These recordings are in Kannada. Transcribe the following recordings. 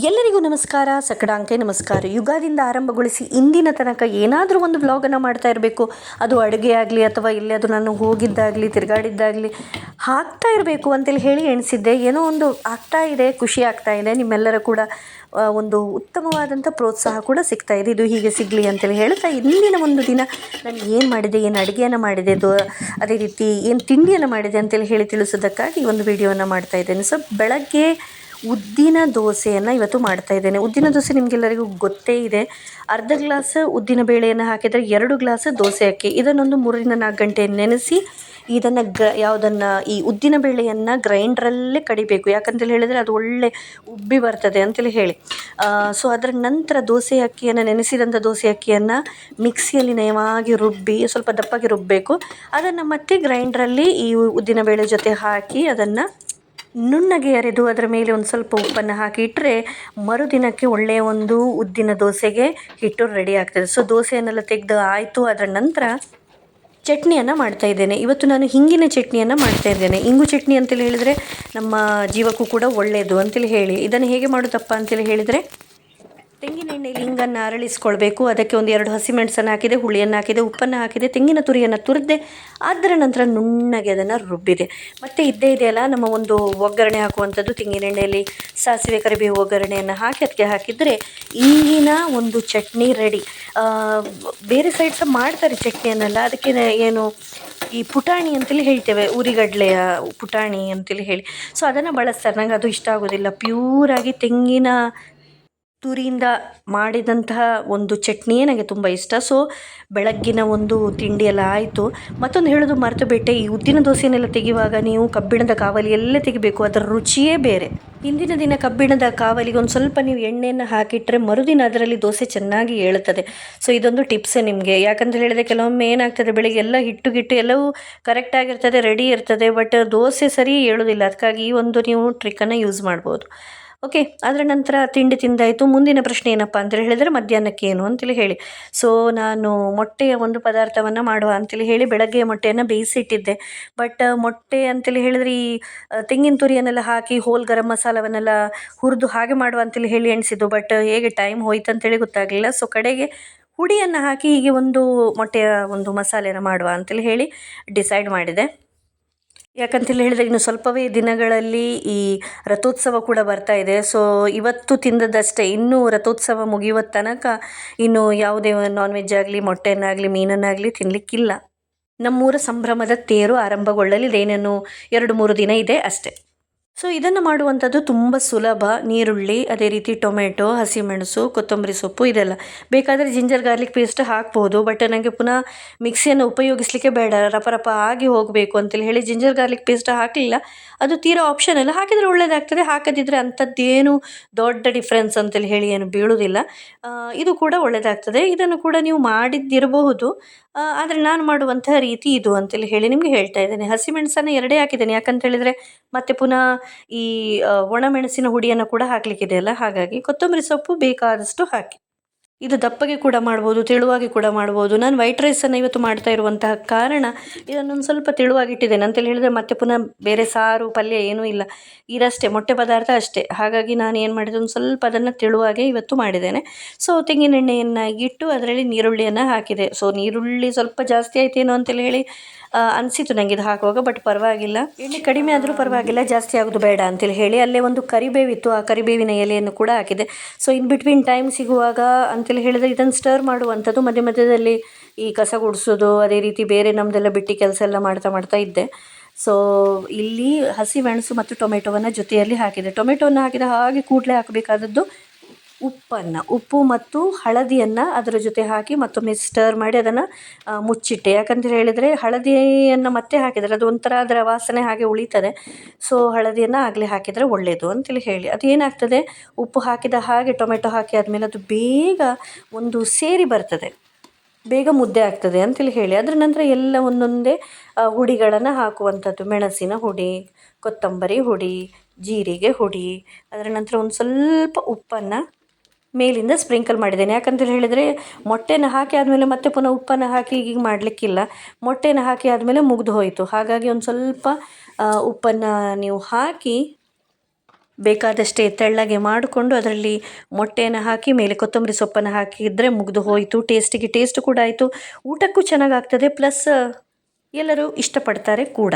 ಎಲ್ಲರಿಗೂ ನಮಸ್ಕಾರ. ಸಕಡಾಂಕೆ ನಮಸ್ಕಾರ. ಯುಗಾದಿಂದ ಆರಂಭಗೊಳಿಸಿ ಇಂದಿನ ತನಕ ಏನಾದರೂ ಒಂದು ವ್ಲಾಗನ್ನು ಮಾಡ್ತಾ ಇರಬೇಕು. ಅದು ಅಡುಗೆ ಆಗಲಿ ಅಥವಾ ಎಲ್ಲಾದರೂ ನಾನು ಹೋಗಿದ್ದಾಗಲಿ ತಿರುಗಾಡಿದ್ದಾಗಲಿ ಹಾಕ್ತಾ ಇರಬೇಕು ಅಂತೇಳಿ ಹೇಳಿ ಎಣಿಸಿದ್ದೆ. ಏನೋ ಒಂದು ಆಗ್ತಾ ಇದೆ, ಖುಷಿ ಆಗ್ತಾ ಇದೆ. ನಿಮ್ಮೆಲ್ಲರ ಕೂಡ ಒಂದು ಉತ್ತಮವಾದಂಥ ಪ್ರೋತ್ಸಾಹ ಕೂಡ ಸಿಗ್ತಾ ಇದೆ. ಇದು ಹೀಗೆ ಸಿಗಲಿ ಅಂತೇಳಿ ಹೇಳ್ತಾ ಇಂದಿನ ಒಂದು ದಿನ ನಾನು ಏನು ಮಾಡಿದೆ, ಏನು ಅಡುಗೆಯನ್ನು ಮಾಡಿದೆ, ಅದೇ ರೀತಿ ಏನು ತಿಂಡಿಯನ್ನು ಮಾಡಿದೆ ಅಂತೇಳಿ ಹೇಳಿ ತಿಳಿಸೋದಕ್ಕಾಗಿ ಒಂದು ವಿಡಿಯೋವನ್ನು ಮಾಡ್ತಾ ಇದ್ದೇನೆ. ಸೊ ಬೆಳಗ್ಗೆ ಉದ್ದಿನ ದೋಸೆಯನ್ನು ಇವತ್ತು ಮಾಡ್ತಾ ಇದ್ದೇನೆ. ಉದ್ದಿನ ದೋಸೆ ನಿಮಗೆಲ್ಲರಿಗೂ ಗೊತ್ತೇ ಇದೆ. ಅರ್ಧ ಗ್ಲಾಸ್ ಉದ್ದಿನ ಬೇಳೆಯನ್ನು ಹಾಕಿದರೆ 2 ಗ್ಲಾಸ್ ದೋಸೆ ಅಕ್ಕಿ. ಇದನ್ನೊಂದು 3-4 ಗಂಟೆ ನೆನೆಸಿ ಇದನ್ನು ಯಾವುದನ್ನು ಈ ಉದ್ದಿನ ಬೇಳೆಯನ್ನು ಗ್ರೈಂಡ್ರಲ್ಲೇ ಕಡಿಬೇಕು. ಯಾಕಂತೇಳಿ ಹೇಳಿದರೆ ಅದು ಒಳ್ಳೆ ಉಬ್ಬಿ ಬರ್ತದೆ ಅಂತೇಳಿ ಹೇಳಿ. ಸೊ ಅದರ ನಂತರ ದೋಸೆ ಅಕ್ಕಿಯನ್ನು, ನೆನೆಸಿದಂಥ ದೋಸೆ ಅಕ್ಕಿಯನ್ನು ಮಿಕ್ಸಿಯಲ್ಲಿ ನಯವಾಗಿ ರುಬ್ಬಿ ಸ್ವಲ್ಪ ದಪ್ಪಗೆ ರುಬ್ಬಬೇಕು. ಅದನ್ನು ಮತ್ತೆ ಗ್ರೈಂಡ್ರಲ್ಲಿ ಈ ಉದ್ದಿನ ಬೇಳೆ ಜೊತೆ ಹಾಕಿ ಅದನ್ನು ನುಣ್ಣಗೆ ಅರೆದು ಅದರ ಮೇಲೆ ಒಂದು ಸ್ವಲ್ಪ ಉಪ್ಪನ್ನು ಹಾಕಿ ಇಟ್ಟರೆ ಮರುದಿನಕ್ಕೆ ಒಳ್ಳೆಯ ಒಂದು ಉದ್ದಿನ ದೋಸೆಗೆ ಹಿಟ್ಟು ರೆಡಿ ಆಗ್ತದೆ. ಸೊ ದೋಸೆಯನ್ನೆಲ್ಲ ತೆಗೆದು ಆಯಿತು. ಅದರ ನಂತರ ಚಟ್ನಿಯನ್ನು ಮಾಡ್ತಾ ಇದ್ದೇನೆ. ಇವತ್ತು ನಾನು ಹಿಂಗಿನ ಚಟ್ನಿಯನ್ನು ಮಾಡ್ತಾ ಇದ್ದೇನೆ. ಇಂಗು ಚಟ್ನಿ ಅಂತೇಳಿ ಹೇಳಿದರೆ ನಮ್ಮ ಜೀವಕ್ಕೂ ಕೂಡ ಒಳ್ಳೆಯದು ಅಂತೇಳಿ ಹೇಳಿ. ಇದನ್ನು ಹೇಗೆ ಮಾಡೋದಪ್ಪ ಅಂತೇಳಿ ಹೇಳಿದರೆ, ತೆಂಗಿನ ಎಣ್ಣೆಯಲ್ಲಿ ಹಿಂಗನ್ನು ಅರಳಿಸ್ಕೊಳ್ಬೇಕು. ಅದಕ್ಕೆ ಒಂದು 2 ಹಸಿಮೆಣಸನ್ನು ಹಾಕಿದೆ, ಹುಳಿಯನ್ನು ಹಾಕಿದೆ, ಉಪ್ಪನ್ನು ಹಾಕಿದೆ, ತೆಂಗಿನ ತುರಿಯನ್ನು ತುರಿದೆ. ಅದರ ನಂತರ ನುಣ್ಣಗೆ ಅದನ್ನು ರುಬ್ಬಿದೆ. ಮತ್ತು ಇದ್ದೇ ಇದೆಯಲ್ಲ ನಮ್ಮ ಒಂದು ಒಗ್ಗರಣೆ ಹಾಕುವಂಥದ್ದು, ತೆಂಗಿನ ಎಣ್ಣೆಯಲ್ಲಿ ಸಾಸಿವೆ ಕರಿಬೇವು ಒಗ್ಗರಣೆಯನ್ನು ಹಾಕಿ ಅದಕ್ಕೆ ಹಾಕಿದರೆ ಈಗಿನ ಒಂದು ಚಟ್ನಿ ರೆಡಿ. ಬೇರೆ ಸೈಡ್ ಸಹ ಮಾಡ್ತಾರೆ ಚಟ್ನಿಯನ್ನೆಲ್ಲ. ಅದಕ್ಕೆ ಏನು ಈ ಪುಟಾಣಿ ಅಂತೇಳಿ ಹೇಳ್ತೇವೆ, ಉರಿಗಡಲೆಯ ಪುಟಾಣಿ ಅಂತೇಳಿ ಹೇಳಿ. ಸೊ ಅದನ್ನು ಬಳಸ್ತಾರೆ. ನನಗೆ ಅದು ಇಷ್ಟ ಆಗೋದಿಲ್ಲ. ಪ್ಯೂರಾಗಿ ತೆಂಗಿನ ತುರಿಯಿಂದ ಮಾಡಿದಂತಹ ಒಂದು ಚಟ್ನಿಯೇ ನನಗೆ ತುಂಬ ಇಷ್ಟ. ಸೊ ಬೆಳಗ್ಗಿನ ಒಂದು ತಿಂಡಿ ಎಲ್ಲ ಆಯಿತು. ಮತ್ತೊಂದು ಹೇಳೋದು ಮರೆತು ಬಿಟ್ಟೆ, ಈ ಉದ್ದಿನ ದೋಸೆಯನ್ನೆಲ್ಲ ತೆಗೆಯುವಾಗ ನೀವು ಕಬ್ಬಿಣದ ಕಾವಲಿ ಎಲ್ಲ ತೆಗಿಬೇಕು. ಅದರ ರುಚಿಯೇ ಬೇರೆ. ಹಿಂದಿನ ದಿನ ಕಬ್ಬಿಣದ ಕಾವಲಿಗೆ ಒಂದು ಸ್ವಲ್ಪ ನೀವು ಎಣ್ಣೆಯನ್ನು ಹಾಕಿಟ್ಟರೆ ಮರುದಿನ ಅದರಲ್ಲಿ ದೋಸೆ ಚೆನ್ನಾಗಿ ಏಳುತ್ತದೆ. ಸೊ ಇದೊಂದು ಟಿಪ್ಸೇ ನಿಮಗೆ. ಯಾಕಂತ ಹೇಳಿದರೆ ಕೆಲವೊಮ್ಮೆ ಏನಾಗ್ತದೆ, ಬೆಳಿಗ್ಗೆ ಎಲ್ಲ ಹಿಟ್ಟು ಎಲ್ಲವೂ ಕರೆಕ್ಟಾಗಿರ್ತದೆ, ರೆಡಿ ಇರ್ತದೆ, ಬಟ್ ದೋಸೆ ಸರಿ ಏಳೋದಿಲ್ಲ. ಅದಕ್ಕಾಗಿ ಈ ಒಂದು ನೀವು ಟ್ರಿಕ್ಕನ್ನು ಯೂಸ್ ಮಾಡ್ಬೋದು. ಓಕೆ. ಅದರ ನಂತರ ತಿಂಡಿ ತಿಂದಾಯಿತು. ಮುಂದಿನ ಪ್ರಶ್ನೆ ಏನಪ್ಪ ಅಂತೇಳಿ ಹೇಳಿದರೆ ಮಧ್ಯಾಹ್ನಕ್ಕೆ ಏನು ಅಂತೇಳಿ ಹೇಳಿ. ಸೊ ನಾನು ಮೊಟ್ಟೆಯ ಒಂದು ಪದಾರ್ಥವನ್ನು ಮಾಡುವ ಅಂತೇಳಿ ಹೇಳಿ ಬೆಳಗ್ಗೆ ಮೊಟ್ಟೆಯನ್ನು ಬೇಯಿಸಿಟ್ಟಿದ್ದೆ. ಬಟ್ ಮೊಟ್ಟೆ ಅಂತೇಳಿ ಹೇಳಿದರೆ ಈ ತೆಂಗಿನ ತುರಿಯನ್ನೆಲ್ಲ ಹಾಕಿ ಹೋಲ್ ಗರಂ ಮಸಾಲವನ್ನೆಲ್ಲ ಹುರಿದು ಹಾಗೆ ಮಾಡುವ ಅಂತೇಳಿ ಹೇಳಿ ಎಣಿಸಿದ್ದು. ಬಟ್ ಹೇಗೆ ಟೈಮ್ ಹೋಯ್ತು ಅಂತೇಳಿ ಗೊತ್ತಾಗಲಿಲ್ಲ. ಸೊ ಕಡೆಗೆ ಹುಡಿಯನ್ನು ಹಾಕಿ ಹೀಗೆ ಒಂದು ಮೊಟ್ಟೆಯ ಒಂದು ಮಸಾಲೆಯನ್ನು ಮಾಡುವ ಅಂತೇಳಿ ಹೇಳಿ ಡಿಸೈಡ್ ಮಾಡಿದೆ. ಯಾಕಂತೇಳಿ ಹೇಳಿದರೆ ಇನ್ನು ಸ್ವಲ್ಪವೇ ದಿನಗಳಲ್ಲಿ ಈ ರಥೋತ್ಸವ ಕೂಡ ಬರ್ತಾ ಇದೆ. ಸೊ ಇವತ್ತು ತಿಂದದ್ದಷ್ಟೇ, ಇನ್ನೂ ರಥೋತ್ಸವ ಮುಗಿಯುವ ತನಕ ಇನ್ನು ಯಾವುದೇ ನಾನ್ ವೆಜ್ ಆಗಲಿ, ಮೊಟ್ಟೆಯನ್ನಾಗಲಿ, ಮೀನನ್ನಾಗಲಿ ತಿನ್ನಲಿಕ್ಕಿಲ್ಲ. ನಮ್ಮೂರ ಸಂಭ್ರಮದ ತೇರು ಆರಂಭಗೊಳ್ಳಲಿದೆ. ಏನೇನು 2-3 ದಿನ ಇದೆ ಅಷ್ಟೇ. ಸೊ ಇದನ್ನು ಮಾಡುವಂಥದ್ದು ತುಂಬ ಸುಲಭ. ನೀರುಳ್ಳಿ, ಅದೇ ರೀತಿ ಟೊಮೆಟೊ, ಹಸಿಮೆಣಸು, ಕೊತ್ತಂಬರಿ ಸೊಪ್ಪು ಇದೆಲ್ಲ. ಬೇಕಾದರೆ ಜಿಂಜರ್ ಗಾರ್ಲಿಕ್ ಪೇಸ್ಟ್ ಹಾಕ್ಬೋದು. ಬಟ್ ನನಗೆ ಪುನಃ ಮಿಕ್ಸಿಯನ್ನು ಉಪಯೋಗಿಸಲಿಕ್ಕೆ ಬೇಡ, ರಪ ಆಗಿ ಹೋಗಬೇಕು ಅಂತೇಳಿ ಹೇಳಿ ಜಿಂಜರ್ ಗಾರ್ಲಿಕ್ ಪೇಸ್ಟ್ ಹಾಕಲಿಲ್ಲ. ಅದು ತೀರಾ ಆಪ್ಷನಲ್ಲ. ಹಾಕಿದರೆ ಒಳ್ಳೆಯದಾಗ್ತದೆ, ಹಾಕದಿದ್ದರೆ ಅಂಥದ್ದೇನು ದೊಡ್ಡ ಡಿಫ್ರೆನ್ಸ್ ಅಂತೇಳಿ ಹೇಳಿ ಏನು ಬೀಳುವುದಿಲ್ಲ. ಇದು ಕೂಡ ಒಳ್ಳೆಯದಾಗ್ತದೆ. ಇದನ್ನು ಕೂಡ ನೀವು ಮಾಡಿದ್ದಿರಬಹುದು, ಆದರೆ ನಾನು ಮಾಡುವಂತಹ ರೀತಿ ಇದು ಅಂತೇಳಿ ಹೇಳಿ ನಿಮಗೆ ಹೇಳ್ತಾ ಇದ್ದೇನೆ. ಹಸಿಮೆಣಸನ್ನು 2 ಹಾಕಿದ್ದೇನೆ. ಯಾಕಂತ ಹೇಳಿದರೆ ಮತ್ತೆ ಪುನಃ ಈ ಒಣಮೆಣಸಿನ ಹುಡಿಯನ್ನು ಕೂಡ ಹಾಕಲಿಕ್ಕಿದೆ ಅಲ್ಲ, ಹಾಗಾಗಿ ಕೊತ್ತಂಬರಿ ಸೊಪ್ಪು ಬೇಕಾದಷ್ಟು ಹಾಕಿ. ಇದು ದಪ್ಪಗೆ ಕೂಡ ಮಾಡ್ಬೋದು, ತೆಳುವಾಗಿ ಕೂಡ ಮಾಡ್ಬೋದು. ನಾನು ವೈಟ್ ರೈಸನ್ನು ಇವತ್ತು ಮಾಡ್ತಾ ಇರುವಂತಹ ಕಾರಣ ಇದನ್ನೊಂದು ಸ್ವಲ್ಪ ತೆಳುವಾಗಿಟ್ಟಿದ್ದೇನೆ ಅಂತೇಳಿ ಹೇಳಿದರೆ ಮತ್ತೆ ಪುನಃ ಬೇರೆ ಸಾರು ಪಲ್ಯ ಏನೂ ಇಲ್ಲ, ಇದಷ್ಟೇ ಮೊಟ್ಟೆ ಪದಾರ್ಥ ಅಷ್ಟೇ. ಹಾಗಾಗಿ ನಾನು ಏನು ಮಾಡಿದೆ, ಒಂದು ಸ್ವಲ್ಪ ಅದನ್ನು ತೆಳುವಾಗೆ ಇವತ್ತು ಮಾಡಿದ್ದೇನೆ. ಸೊ ತೆಂಗಿನ ಎಣ್ಣೆಯನ್ನು ಇಟ್ಟು ಅದರಲ್ಲಿ ನೀರುಳ್ಳಿಯನ್ನು ಹಾಕಿದೆ. ಸೊ ನೀರುಳ್ಳಿ ಸ್ವಲ್ಪ ಜಾಸ್ತಿ ಆಯ್ತೇನೋ ಅಂತೇಳಿ ಹೇಳಿ ಅನಿಸಿತು ನನಗೆ ಇದು ಹಾಕುವಾಗ. ಬಟ್ ಪರವಾಗಿಲ್ಲ, ಎಣ್ಣೆ ಕಡಿಮೆ ಆದರೂ ಪರವಾಗಿಲ್ಲ, ಜಾಸ್ತಿ ಆಗೋದು ಬೇಡ ಅಂತೇಳಿ ಹೇಳಿ ಅಲ್ಲೇ ಒಂದು ಕರಿಬೇವಿತ್ತು, ಆ ಕರಿಬೇವಿನ ಎಲೆಯನ್ನು ಕೂಡ ಹಾಕಿದೆ. ಸೊ ಇನ್ ಬಿಟ್ವೀನ್ ಟೈಮ್ ಸಿಗುವಾಗ ಅಂತೇಳಿ ಹೇಳಿದರೆ ಇದನ್ನು ಸ್ಟರ್ ಮಾಡುವಂಥದ್ದು. ಮಧ್ಯದಲ್ಲಿ ಈ ಕಸ ಗುಡಿಸೋದು, ಅದೇ ರೀತಿ ಬೇರೆ ನಮ್ಮದೆಲ್ಲ ಬಿಟ್ಟು ಕೆಲಸ ಎಲ್ಲ ಮಾಡ್ತಾ ಇದ್ದೆ. ಸೊ ಇಲ್ಲಿ ಹಸಿಮೆಣಸು ಮತ್ತು ಟೊಮೆಟೊವನ್ನು ಜೊತೆಯಲ್ಲಿ ಹಾಕಿದೆ. ಟೊಮೆಟೊವನ್ನು ಹಾಕಿದ ಹಾಗೆ ಕೂಡಲೇ ಹಾಕಬೇಕಾದದ್ದು ಉಪ್ಪು ಮತ್ತು ಹಳದಿಯನ್ನು ಅದರ ಜೊತೆ ಹಾಕಿ ಮತ್ತೊಮ್ಮೆ ಸ್ಟರ್ ಮಾಡಿ ಅದನ್ನು ಮುಚ್ಚಿಟ್ಟೆ. ಯಾಕಂತ ಹೇಳಿದರೆ ಹಳದಿಯನ್ನು ಮತ್ತೆ ಹಾಕಿದರೆ ಅದು ಒಂಥರ ಅದರ ವಾಸನೆ ಹಾಗೆ ಉಳಿತದೆ. ಸೊ ಹಳದಿಯನ್ನು ಆಗಲೇ ಹಾಕಿದರೆ ಒಳ್ಳೆಯದು ಅಂತೇಳಿ ಹೇಳಿ. ಅದು ಏನಾಗ್ತದೆ, ಉಪ್ಪು ಹಾಕಿದ ಹಾಗೆ ಟೊಮೆಟೊ ಹಾಕಿ ಆದಮೇಲೆ ಅದು ಬೇಗ ಒಂದು ಸೇರಿ ಬರ್ತದೆ, ಬೇಗ ಮುದ್ದೆ ಆಗ್ತದೆ ಅಂತೇಳಿ ಹೇಳಿ. ಅದರ ನಂತರ ಎಲ್ಲ ಒಂದೊಂದೇ ಹುಡಿಗಳನ್ನು ಹಾಕುವಂಥದ್ದು. ಮೆಣಸಿನ ಹುಡಿ, ಕೊತ್ತಂಬರಿ ಹುಡಿ, ಜೀರಿಗೆ ಹುಡಿ, ಅದರ ನಂತರ ಒಂದು ಸ್ವಲ್ಪ ಉಪ್ಪನ್ನು ಮೇಲಿಂದ ಸ್ಪ್ರಿಂಕಲ್ ಮಾಡಿದ್ದೇನೆ. ಯಾಕಂತೇಳಿ ಹೇಳಿದರೆ ಮೊಟ್ಟೆನ ಹಾಕಿ ಆದಮೇಲೆ ಮತ್ತೆ ಪುನಃ ಉಪ್ಪನ್ನು ಹಾಕಿ ಈಗ ಮಾಡಲಿಕ್ಕಿಲ್ಲ. ಮೊಟ್ಟೆನ ಹಾಕಿ ಆದಮೇಲೆ ಮುಗಿದು ಹೋಯಿತು. ಹಾಗಾಗಿ ಒಂದು ಸ್ವಲ್ಪ ಉಪ್ಪನ್ನು ನೀವು ಹಾಕಿ ಬೇಕಾದಷ್ಟೇ ತೆಳ್ಳಗೆ ಮಾಡಿಕೊಂಡು ಅದರಲ್ಲಿ ಮೊಟ್ಟೆಯನ್ನು ಹಾಕಿ ಮೇಲೆ ಕೊತ್ತಂಬರಿ ಸೊಪ್ಪನ್ನು ಹಾಕಿದರೆ ಮುಗಿದು ಹೋಯಿತು. ಟೇಸ್ಟ್ ಕೂಡ ಆಯಿತು, ಊಟಕ್ಕೂ ಚೆನ್ನಾಗಾಗ್ತದೆ, ಪ್ಲಸ್ ಎಲ್ಲರೂ ಇಷ್ಟಪಡ್ತಾರೆ ಕೂಡ.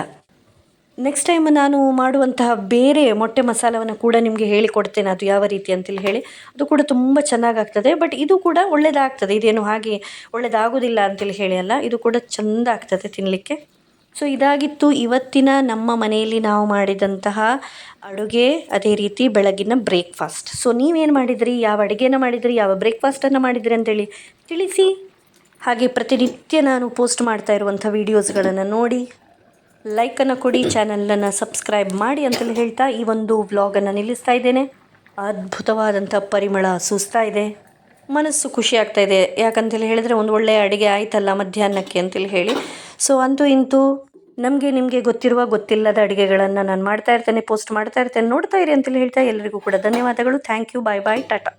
ನೆಕ್ಸ್ಟ್ ಟೈಮ್ ನಾನು ಮಾಡುವಂತಹ ಬೇರೆ ಮೊಟ್ಟೆ ಮಸಾಲವನ್ನು ಕೂಡ ನಿಮಗೆ ಹೇಳಿಕೊಡ್ತೇನೆ, ಅದು ಯಾವ ರೀತಿ ಅಂತೇಳಿ ಹೇಳಿ. ಅದು ಕೂಡ ತುಂಬ ಚೆನ್ನಾಗಾಗ್ತದೆ. ಬಟ್ ಇದು ಕೂಡ ಒಳ್ಳೆಯದಾಗ್ತದೆ, ಇದೇನು ಹಾಗೆ ಒಳ್ಳೆಯದಾಗೋದಿಲ್ಲ ಅಂತೇಳಿ ಹೇಳಿ ಅಲ್ಲ, ಇದು ಕೂಡ ಚೆಂದ ಆಗ್ತದೆ ತಿನ್ನಲಿಕ್ಕೆ. ಸೊ ಇದಾಗಿತ್ತು ಇವತ್ತಿನ ನಮ್ಮ ಮನೆಯಲ್ಲಿ ನಾವು ಮಾಡಿದಂತಹ ಅಡುಗೆ, ಅದೇ ರೀತಿ ಬೆಳಗಿನ ಬ್ರೇಕ್ಫಾಸ್ಟ್. ಸೊ ನೀವೇನು ಮಾಡಿದ್ರಿ, ಯಾವ ಅಡುಗೆನ ಮಾಡಿದ್ರಿ, ಯಾವ ಬ್ರೇಕ್ಫಾಸ್ಟನ್ನು ಮಾಡಿದ್ರಿ ಅಂತೇಳಿ ತಿಳಿಸಿ. ಹಾಗೆ ಪ್ರತಿನಿತ್ಯ ನಾನು ಪೋಸ್ಟ್ ಮಾಡ್ತಾ ಇರುವಂಥ ವೀಡಿಯೋಸ್ಗಳನ್ನು ನೋಡಿ ಲೈಕನ್ನು ಕೊಡಿ, ಚಾನಲನ್ನು ಸಬ್ಸ್ಕ್ರೈಬ್ ಮಾಡಿ ಅಂತೇಳಿ ಹೇಳ್ತಾ ಈ ಒಂದು ವ್ಲಾಗನ್ನು ನಿಲ್ಲಿಸ್ತಾ ಇದ್ದೇನೆ. ಅದ್ಭುತವಾದಂಥ ಪರಿಮಳ ಸೂಸ್ತಾ ಇದೆ, ಮನಸ್ಸು ಖುಷಿ ಆಗ್ತಾ ಇದೆ. ಯಾಕಂತೇಳಿ ಹೇಳಿದರೆ ಒಂದು ಒಳ್ಳೆಯ ಅಡುಗೆ ಆಯ್ತಲ್ಲ ಮಧ್ಯಾಹ್ನಕ್ಕೆ ಅಂತೇಳಿ ಹೇಳಿ. ಸೊ ಅಂತೂ ಇಂತೂ ನಿಮಗೆ ಗೊತ್ತಿಲ್ಲದ ಅಡುಗೆಗಳನ್ನು ನಾನು ಮಾಡ್ತಾ ಇರ್ತೇನೆ, ಪೋಸ್ಟ್ ಮಾಡ್ತಾ ಇರ್ತೇನೆ, ನೋಡ್ತಾ ಇರಿ ಅಂತೇಳಿ ಹೇಳ್ತಾ ಎಲ್ಲರಿಗೂ ಕೂಡ ಧನ್ಯವಾದಗಳು. Thank you, bye bye, Tata.